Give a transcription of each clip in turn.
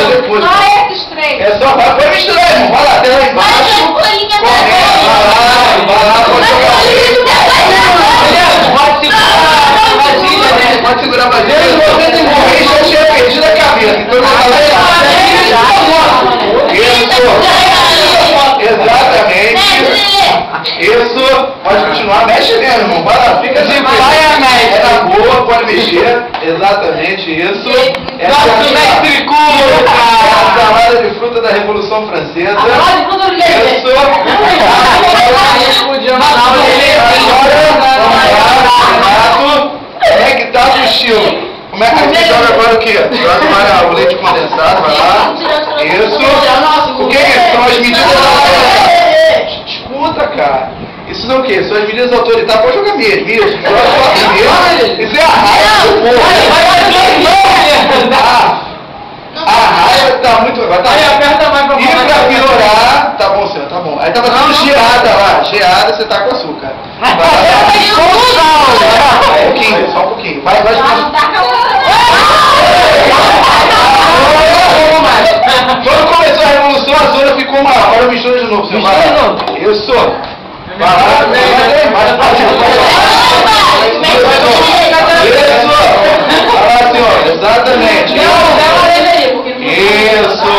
ainda depois. Só esses três. É só, vai misturar, irmão. Vai lá, até lá embaixo. Vai lá, pode jogar. Pode segurar a vasilha. Enche da cabeça. Então, exatamente. Isso. Pode continuar. Mexe mesmo, irmão. Vai lá, fica assim. Vai na boa, pode mexer. Exatamente isso. Essa é a salada de fruta da Revolução Francesa. Isso. Como é que tá o estilo? Como é que você joga agora o quê? Joga o leite condensado, vai lá. Isso. O que é isso? São as medidas Escuta, cara. Isso são o quê? São as medidas autoritárias. Pode jogar mesmo. Isso é a raiva do povo. A raiva tá muito... E pra piorar... Tá bom, senhor, tá bom. Aí tava tudo geada lá. Geada, você tá com açúcar. Só um pouquinho. Vai. Quando começou a revolução, a zona ficou uma... Agora mistura de novo. Isso. Vai lá. Senhor. Exatamente. Isso.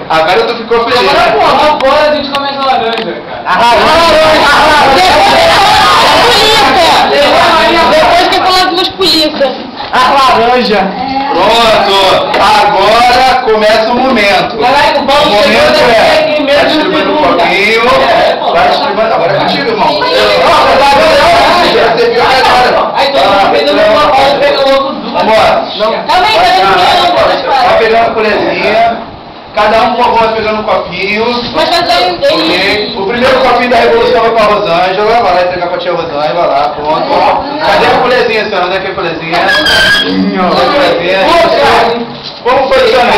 Agora tu ficou feliz. Agora a gente começa a laranja, cara. Depois que eu falar duas polícias. A laranja. Pronto. Agora começa o momento. O momento vai distribuindo um pouquinho. Vai distribuindo. Agora é contigo, irmão. Você viu agora. Aí todo mundo pegando uma roda, pega logo duas. Vambora. Também, Vai pegando a colherzinha. Cada um, por favor, vai pegando um copinho. Mas fazer Ok. O primeiro copinho da Revolução vai pra Rosângela. Vai lá entregar pra tia Rosângela. Vai lá, pronto. Cadê a colherzinha, senhora? Onde é que é a colherzinha? Vamos posicionar.